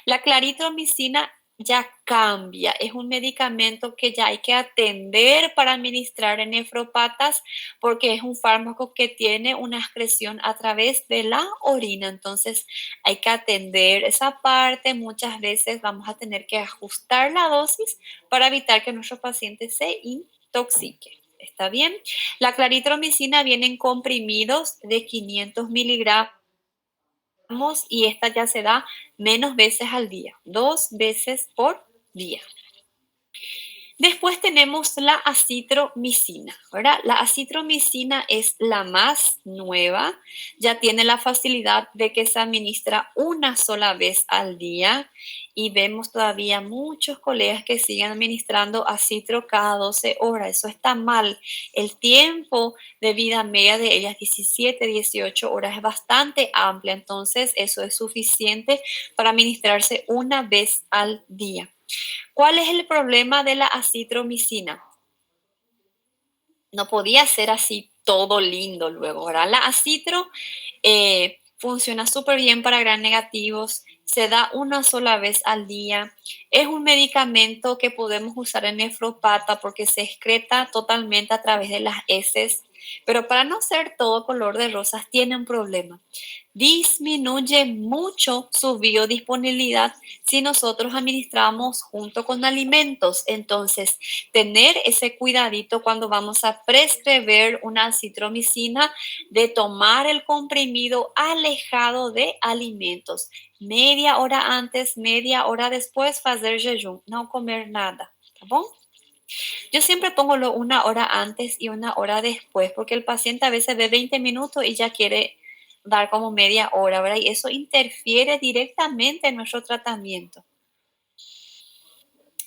Speaker 1: La claritromicina ya cambia, es un medicamento que ya hay que atender para administrar en nefropatas porque es un fármaco que tiene una excreción a través de la orina, entonces hay que atender esa parte, muchas veces vamos a tener que ajustar la dosis para evitar que nuestro paciente se intoxique. ¿Está bien? La claritromicina viene en comprimidos de 500 miligramos y esta ya se da menos veces al día, 2 veces por día. Después tenemos la acitromicina, ¿verdad? La acitromicina es la más nueva, ya tiene la facilidad de que se administra una sola vez al día y vemos todavía muchos colegas que siguen administrando acitro cada 12 horas. Eso está mal. El tiempo de vida media de ellas, 17, 18 horas, es bastante amplia, entonces eso es suficiente para administrarse una vez al día. ¿Cuál es el problema de la acitromicina? No podía ser así todo lindo luego, ¿verdad? La acitro funciona súper bien para gram negativos, se da una sola vez al día. Es un medicamento que podemos usar en nefropata porque se excreta totalmente a través de las heces, pero para no ser todo color de rosas tiene un problema. Disminuye mucho su biodisponibilidad si nosotros administramos junto con alimentos. Entonces, tener ese cuidadito cuando vamos a prescribir una acitromicina de tomar el comprimido alejado de alimentos. Media hora antes, media hora después, hacer jejum, no comer nada. ¿Está bien? Yo siempre pongo una hora antes y una hora después, porque el paciente a veces ve 20 minutos y ya quiere dar como media hora, ¿verdad? Y eso interfiere directamente en nuestro tratamiento.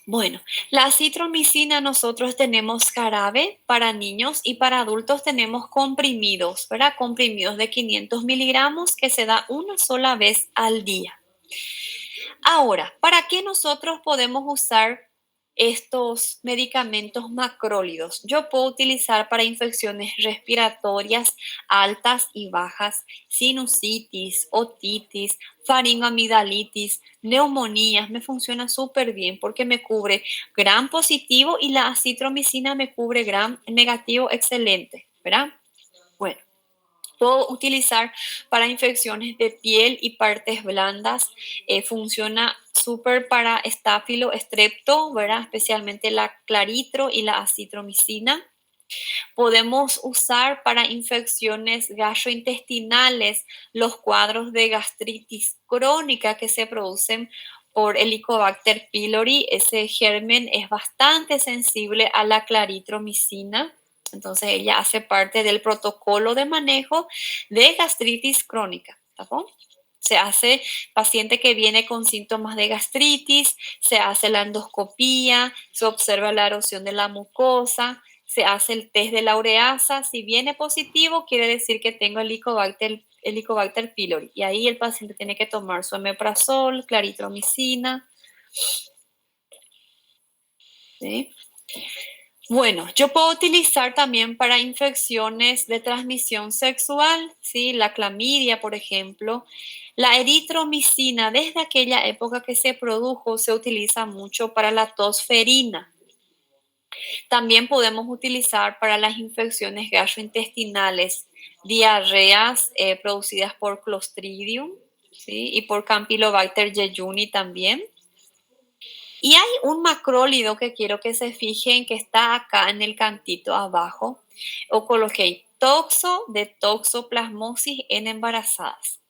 Speaker 1: Bueno, la acitromicina nosotros tenemos jarabe para niños y para adultos tenemos comprimidos, ¿verdad? Comprimidos de 500 miligramos que se da una sola vez al día. Ahora, ¿para qué nosotros podemos usar estos medicamentos macrólidos? Yo puedo utilizar para infecciones respiratorias altas y bajas, sinusitis, otitis, faringoamigdalitis, neumonías. Me funciona súper bien porque me cubre gram positivo y la acitromicina me cubre gram negativo excelente, ¿verdad? Bueno. Puedo utilizar para infecciones de piel y partes blandas. Funciona súper para estáfilo, estrepto, ¿verdad? Especialmente la claritro y la acitromicina. Podemos usar para infecciones gastrointestinales los cuadros de gastritis crónica que se producen por Helicobacter pylori. Ese germen es bastante sensible a la claritromicina. Entonces ella hace parte del protocolo de manejo de gastritis crónica. ¿Está bien? Se hace paciente que viene con síntomas de gastritis, se hace la endoscopía, se observa la erosión de la mucosa, se hace el test de la ureasa. Si viene positivo, quiere decir que tengo Helicobacter pylori. Y ahí el paciente tiene que tomar su omeprazol, claritromicina. ¿Sí? Bueno, yo puedo utilizar también para infecciones de transmisión sexual, ¿sí? La clamidia, por ejemplo. La eritromicina, desde aquella época que se produjo, se utiliza mucho para la tos ferina. También podemos utilizar para las infecciones gastrointestinales, diarreas producidas por Clostridium, ¿sí? Y por Campylobacter jejuni también. Y hay un macrólido que quiero que se fijen que está acá en el cantito abajo. O coloqué toxo de toxoplasmosis en embarazadas.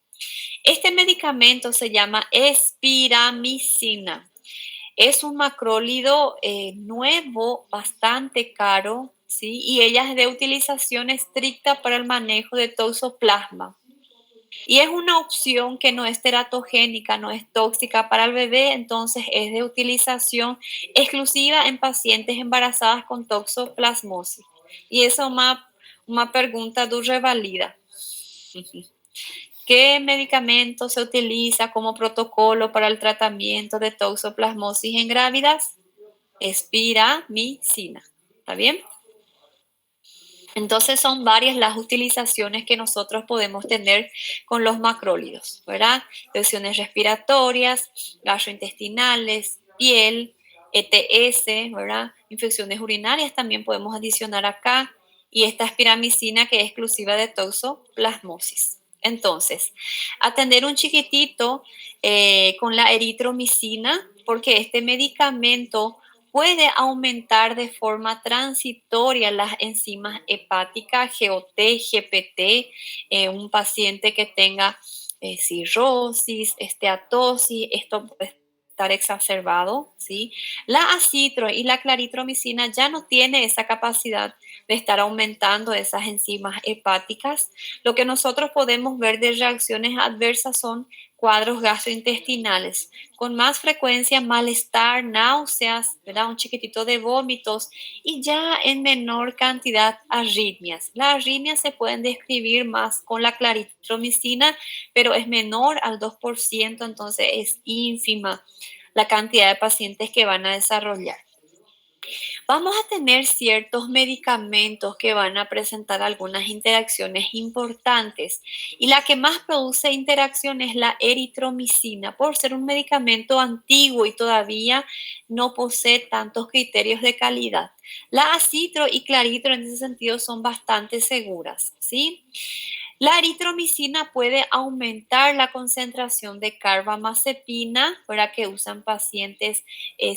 Speaker 1: Este medicamento se llama espiramicina. Es un macrólido nuevo, bastante caro, ¿sí? Y ella es de utilización estricta para el manejo de toxoplasma. Y es una opción que no es teratogénica, no es tóxica para el bebé, entonces es de utilización exclusiva en pacientes embarazadas con toxoplasmosis. Y eso es una pregunta dura válida. ¿Qué medicamento se utiliza como protocolo para el tratamiento de toxoplasmosis en grávidas? Espiramicina. ¿Está bien? Entonces son varias las utilizaciones que nosotros podemos tener con los macrólidos, ¿verdad? Infecciones respiratorias, gastrointestinales, piel, ETS, ¿verdad? Infecciones urinarias también podemos adicionar acá y esta espiramicina que es exclusiva de toxoplasmosis. Entonces, atender un chiquitito con la eritromicina porque este medicamento puede aumentar de forma transitoria las enzimas hepáticas, GOT, GPT, un paciente que tenga cirrosis, esteatosis, esto puede estar exacerbado, ¿sí? La acitro y la claritromicina ya no tiene esa capacidad de estar aumentando esas enzimas hepáticas. Lo que nosotros podemos ver de reacciones adversas son cuadros gastrointestinales, con más frecuencia malestar, náuseas, ¿verdad? Un chiquitito de vómitos y ya en menor cantidad arritmias. Las arritmias se pueden describir más con la claritromicina, pero es menor al 2%, entonces es ínfima la cantidad de pacientes que van a desarrollar. Vamos a tener ciertos medicamentos que van a presentar algunas interacciones importantes y la que más produce interacción es la eritromicina por ser un medicamento antiguo y todavía no posee tantos criterios de calidad. La acitro y claritro en ese sentido son bastante seguras, ¿sí? La eritromicina puede aumentar la concentración de carbamazepina, para que usan pacientes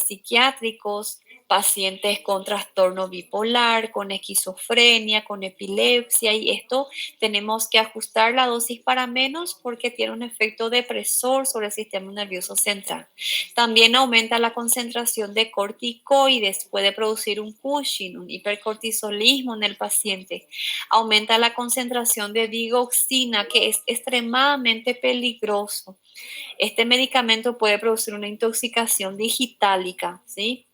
Speaker 1: psiquiátricos, pacientes con trastorno bipolar, con esquizofrenia, con epilepsia, y esto tenemos que ajustar la dosis para menos porque tiene un efecto depresor sobre el sistema nervioso central. También aumenta la concentración de corticoides, puede producir un Cushing, un hipercortisolismo en el paciente. Aumenta la concentración de digoxina, que es extremadamente peligroso. Este medicamento puede producir una intoxicación digitálica, ¿sí?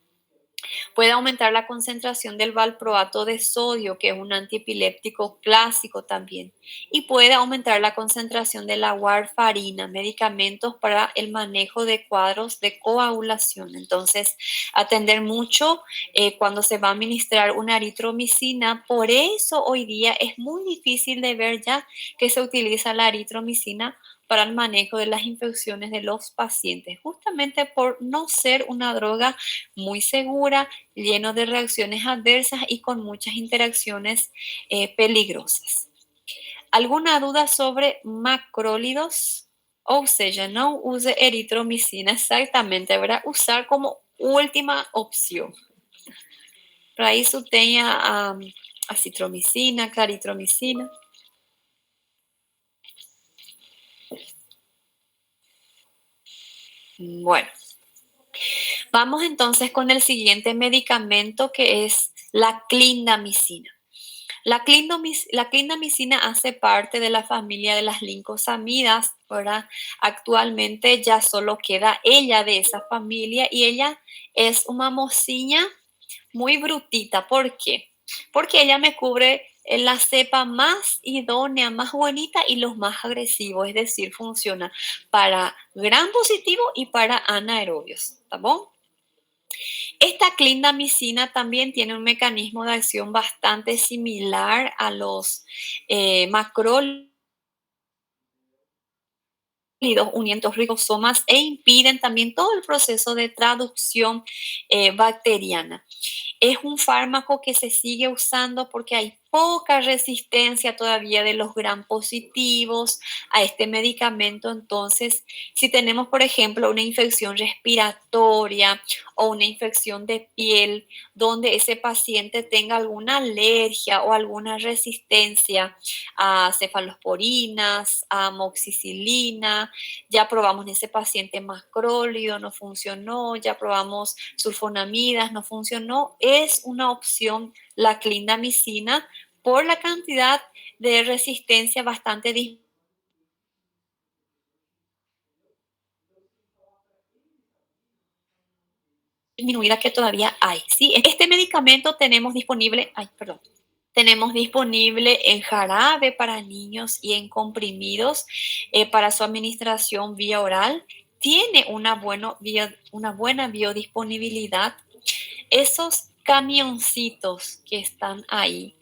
Speaker 1: Puede aumentar la concentración del valproato de sodio, que es un antiepiléptico clásico también. Y puede aumentar la concentración de la warfarina, medicamentos para el manejo de cuadros de coagulación. Entonces, atender mucho cuando se va a administrar una eritromicina. Por eso hoy día es muy difícil de ver ya que se utiliza la eritromicina para el manejo de las infecciones de los pacientes, justamente por no ser una droga muy segura, lleno de reacciones adversas y con muchas interacciones peligrosas. ¿Alguna duda sobre macrólidos? O sea, no use eritromicina exactamente, ¿verdad? Usar como última opción. Para eso tenga acitromicina, claritromicina. Bueno, vamos entonces con el siguiente medicamento que es la clindamicina. La clindamicina hace parte de la familia de las lincosamidas, ¿verdad? Actualmente ya solo queda ella de esa familia y ella es una mociña muy brutita. ¿Por qué? Porque ella me cubre la cepa más idónea, más bonita y los más agresivos, es decir, funciona para gram positivo y para anaerobios, ¿está bien? Esta clindamicina también tiene un mecanismo de acción bastante similar a los macrólidos uniendo ribosomas e impiden también todo el proceso de traducción bacteriana. Es un fármaco que se sigue usando porque hay poca resistencia todavía de los gram positivos a este medicamento. Entonces, si tenemos, por ejemplo, una infección respiratoria o una infección de piel donde ese paciente tenga alguna alergia o alguna resistencia a cefalosporinas, a amoxicilina, ya probamos en ese paciente macrólido, no funcionó, ya probamos sulfonamidas, no funcionó, es una opción la clindamicina por la cantidad de resistencia bastante disminuida disminuida que todavía hay, ¿sí? Este medicamento tenemos disponible en jarabe para niños y en comprimidos para su administración vía oral. Tiene una buena biodisponibilidad. Esos camioncitos que están ahí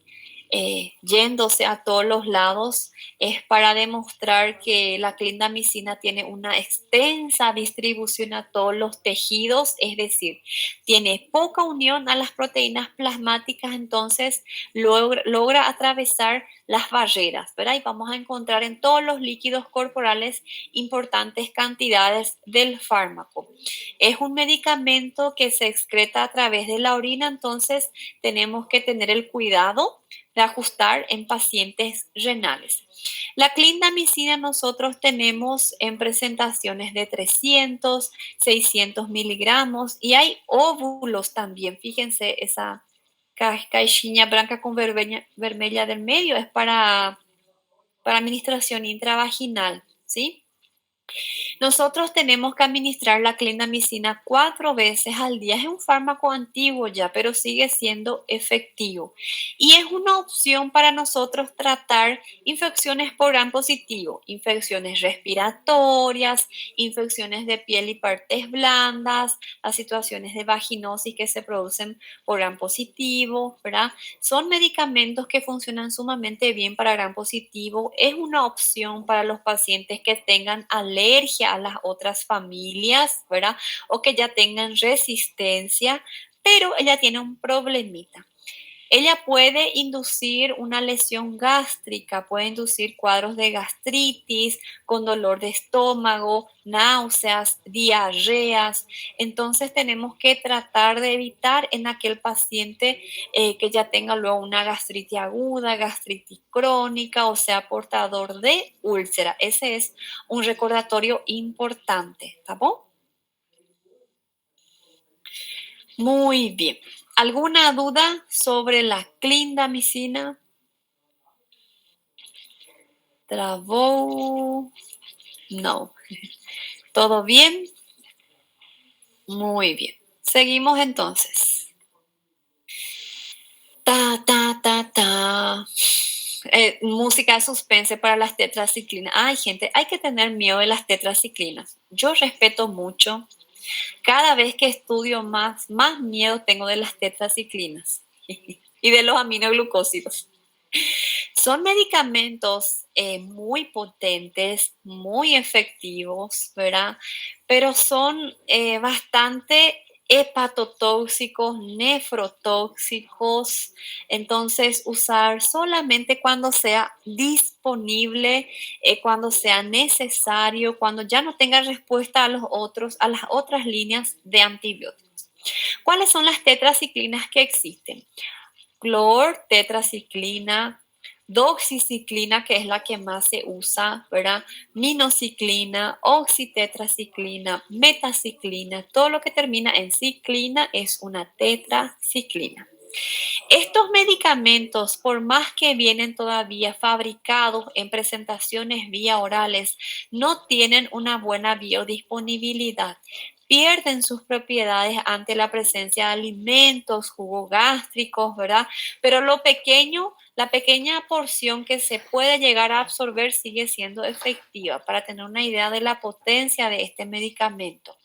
Speaker 1: yéndose a todos los lados es para demostrar que la clindamicina tiene una extensa distribución a todos los tejidos, es decir, tiene poca unión a las proteínas plasmáticas, entonces logra atravesar las barreras, ¿verdad? Y vamos a encontrar en todos los líquidos corporales importantes cantidades del fármaco. Es un medicamento que se excreta a través de la orina, entonces tenemos que tener el cuidado de ajustar en pacientes renales. La clindamicina nosotros tenemos en presentaciones de 300, 600 miligramos y hay óvulos también. Fíjense, esa caixinha blanca con vermelha del medio es para administración intravaginal, ¿sí? Nosotros tenemos que administrar la clindamicina 4 veces al día. Es un fármaco antiguo ya, pero sigue siendo efectivo. Y es una opción para nosotros tratar infecciones por gram positivo, infecciones respiratorias, infecciones de piel y partes blandas, las situaciones de vaginosis que se producen por gram positivo, ¿verdad? Son medicamentos que funcionan sumamente bien para gram positivo. Es una opción para los pacientes que tengan alergia a las otras familias, ¿verdad? O que ya tengan resistencia, pero ella tiene un problemita. Ella puede inducir una lesión gástrica, puede inducir cuadros de gastritis, con dolor de estómago, náuseas, diarreas. Entonces tenemos que tratar de evitar en aquel paciente que ya tenga luego una gastritis aguda, gastritis crónica, o sea, portador de úlcera. Ese es un recordatorio importante, ¿está bien? Muy bien. ¿Alguna duda sobre la clindamicina? ¿Trabó? No. ¿Todo bien? Muy bien. Seguimos entonces. Música de suspense para las tetraciclinas. Ay, gente, hay que tener miedo de las tetraciclinas. Yo respeto mucho. Cada vez que estudio más miedo tengo de las tetraciclinas y de los aminoglucósidos. Son medicamentos muy potentes, muy efectivos, ¿verdad? Pero son bastante hepatotóxicos, nefrotóxicos. Entonces, usar solamente cuando sea disponible, cuando sea necesario, cuando ya no tenga respuesta a las otras líneas de antibióticos. ¿Cuáles son las tetraciclinas que existen? Clor, tetraciclina, doxiciclina, que es la que más se usa, ¿verdad? Minociclina, oxitetraciclina, metaciclina, todo lo que termina en ciclina es una tetraciclina. Estos medicamentos, por más que vienen todavía fabricados en presentaciones vía orales, no tienen una buena biodisponibilidad. Pierden sus propiedades ante la presencia de alimentos, jugos gástricos, ¿verdad? Pero la pequeña porción que se puede llegar a absorber sigue siendo efectiva para tener una idea de la potencia de este medicamento.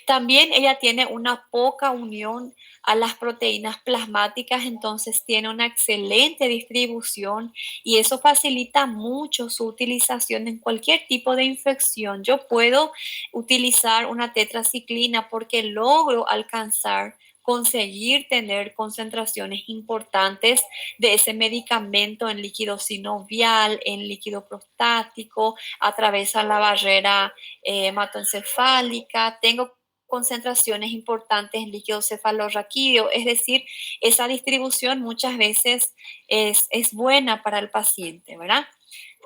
Speaker 1: También ella tiene una poca unión a las proteínas plasmáticas, entonces tiene una excelente distribución y eso facilita mucho su utilización en cualquier tipo de infección. Yo puedo utilizar una tetraciclina porque logro conseguir tener concentraciones importantes de ese medicamento en líquido sinovial, en líquido prostático, atraviesa la barrera hematoencefálica, tengo concentraciones importantes en líquido cefalorraquídeo, es decir, esa distribución muchas veces es buena para el paciente, ¿verdad?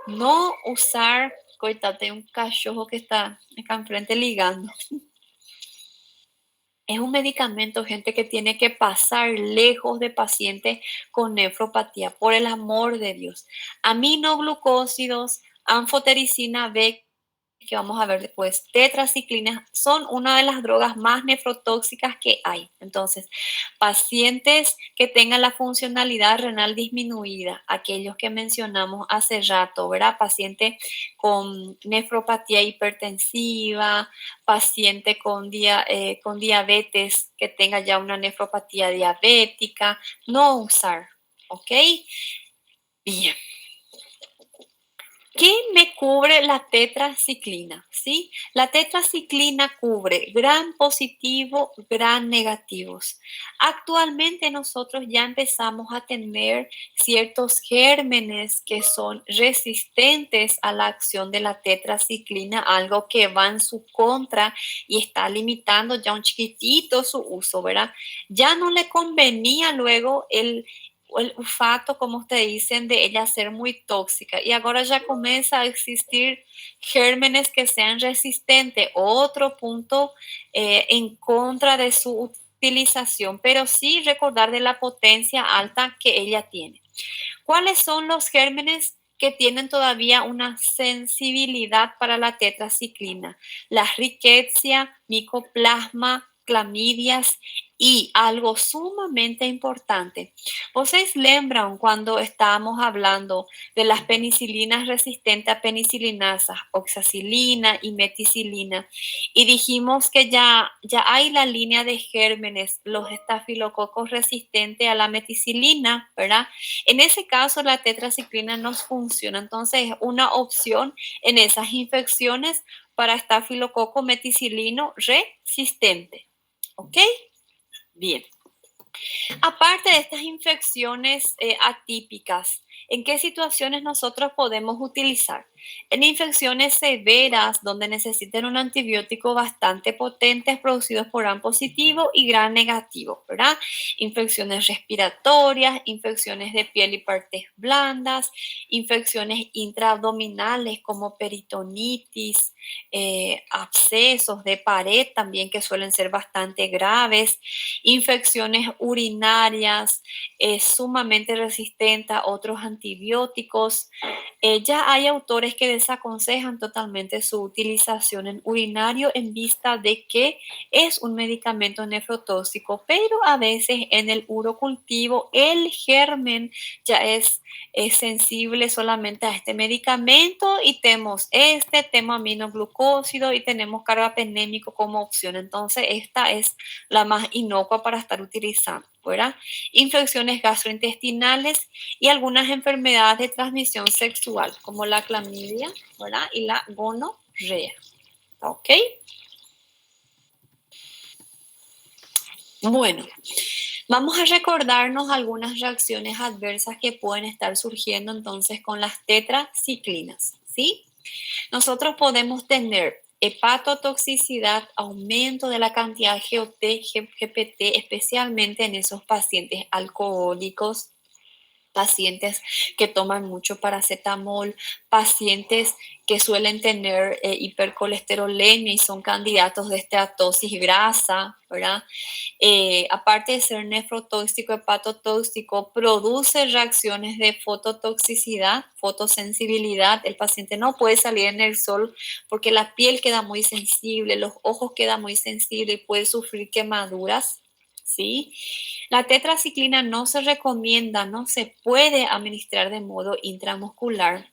Speaker 1: No usar, coitate, un cachorro que está acá enfrente ligando. Es un medicamento, gente, que tiene que pasar lejos de pacientes con nefropatía, por el amor de Dios. Aminoglucósidos, anfotericina B, que vamos a ver después, tetraciclinas, son una de las drogas más nefrotóxicas que hay. Entonces, pacientes que tengan la funcionalidad renal disminuida, aquellos que mencionamos hace rato, ¿verdad? Paciente con nefropatía hipertensiva, paciente con diabetes que tenga ya una nefropatía diabética, no usar, ¿ok? Bien. ¿Qué me cubre la tetraciclina? ¿Sí? La tetraciclina cubre gram positivo, gram negativos. Actualmente nosotros ya empezamos a tener ciertos gérmenes que son resistentes a la acción de la tetraciclina, algo que va en su contra y está limitando ya un chiquitito su uso, ¿verdad? Ya no le convenía luego el olfato, como ustedes dicen, de ella ser muy tóxica. Y ahora ya comienza a existir gérmenes que sean resistentes. Otro punto en contra de su utilización, pero sí recordar de la potencia alta que ella tiene. ¿Cuáles son los gérmenes que tienen todavía una sensibilidad para la tetraciclina? La Rickettsia, Mycoplasma, clamidias y algo sumamente importante. ¿Ustedes lembran cuando estábamos hablando de las penicilinas resistentes a penicilinasa, oxacilina y meticilina? Y dijimos que ya hay la línea de gérmenes, los estafilococos resistentes a la meticilina, ¿verdad? En ese caso, la tetraciclina no funciona. Entonces, es una opción en esas infecciones para estafilococo meticilino resistente. ¿Ok? Bien. Aparte de estas infecciones atípicas, ¿en qué situaciones nosotros podemos utilizar? En infecciones severas donde necesiten un antibiótico bastante potente producidos por gram positivo y gram negativo, ¿verdad? Infecciones respiratorias, infecciones de piel y partes blandas, infecciones intraabdominales como peritonitis, abscesos de pared también que suelen ser bastante graves, infecciones urinarias, sumamente resistentes a otros antibióticos. Ya hay autores que desaconsejan totalmente su utilización en urinario en vista de que es un medicamento nefrotóxico, pero a veces en el urocultivo el germen ya es sensible solamente a este medicamento y tenemos aminoglucósido y tenemos carbapenémico como opción. Entonces esta es la más inocua para estar utilizando, ¿verdad? Infecciones gastrointestinales y algunas enfermedades de transmisión sexual, como la clamidia, ¿verdad? Y la gonorrea. ¿Ok? Bueno, vamos a recordarnos algunas reacciones adversas que pueden estar surgiendo entonces con las tetraciclinas, ¿sí? Nosotros podemos tener hepatotoxicidad, aumento de la cantidad de GOT, GPT, especialmente en esos pacientes alcohólicos, pacientes que toman mucho paracetamol, pacientes que suelen tener hipercolesterolemia y son candidatos de esteatosis grasa, ¿verdad? Aparte de ser nefrotóxico, hepatotóxico, produce reacciones de fototoxicidad, fotosensibilidad. El paciente no puede salir en el sol porque la piel queda muy sensible, los ojos quedan muy sensibles y puede sufrir quemaduras, ¿sí? La tetraciclina no se recomienda, no se puede administrar de modo intramuscular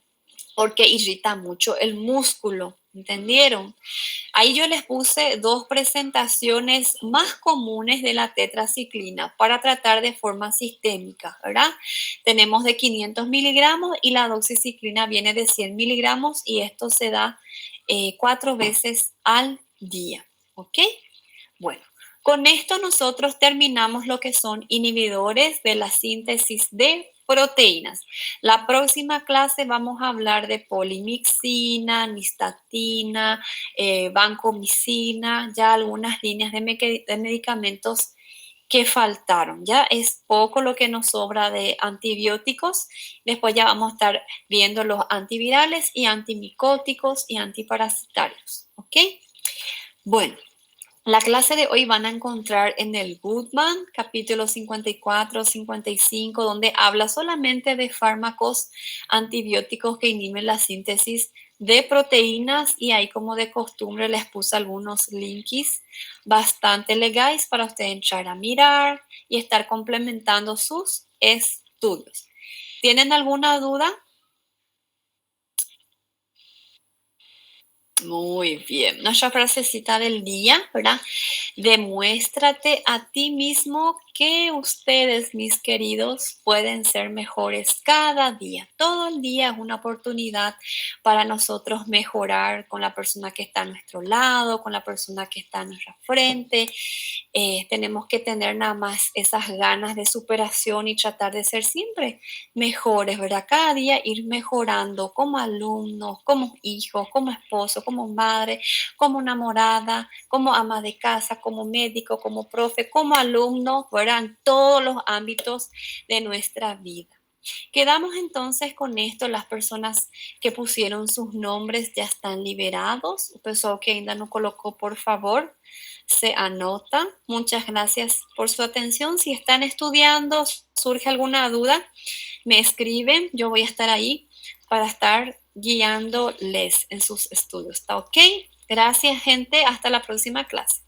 Speaker 1: porque irrita mucho el músculo, ¿entendieron? Ahí yo les puse dos presentaciones más comunes de la tetraciclina para tratar de forma sistémica, ¿verdad? Tenemos de 500 miligramos y la doxiciclina viene de 100 miligramos y esto se da 4 veces al día, ¿ok? Bueno, con esto nosotros terminamos lo que son inhibidores de la síntesis de proteínas. La próxima clase vamos a hablar de polimixina, nistatina, vancomicina, ya algunas líneas de medicamentos que faltaron. Ya es poco lo que nos sobra de antibióticos. Después ya vamos a estar viendo los antivirales y antimicóticos y antiparasitarios. ¿Ok? Bueno. La clase de hoy van a encontrar en el Goodman, capítulo 54, 55, donde habla solamente de fármacos antibióticos que inhiben la síntesis de proteínas, y ahí, como de costumbre, les puse algunos links bastante legales para ustedes entrar a mirar y estar complementando sus estudios. ¿Tienen alguna duda? Muy bien. Nuestra frasecita del día, ¿verdad? Demuéstrate a ti mismo que ustedes, mis queridos, pueden ser mejores cada día. Todo el día es una oportunidad para nosotros mejorar con la persona que está a nuestro lado, con la persona que está a nuestra frente. Tenemos que tener nada más esas ganas de superación y tratar de ser siempre mejores, ¿verdad? Cada día ir mejorando como alumnos, como hijos, como esposo, como madre, como enamorada, como ama de casa, como médico, como profe, como alumno, ¿verdad? En todos los ámbitos de nuestra vida. Quedamos entonces con esto. Las personas que pusieron sus nombres ya están liberados. El profesor que ainda no colocó, por favor, se anota. Muchas gracias por su atención. Si están estudiando, surge alguna duda, me escriben. Yo voy a estar ahí para estar guiándoles en sus estudios. ¿Está ok? Gracias, gente. Hasta la próxima clase.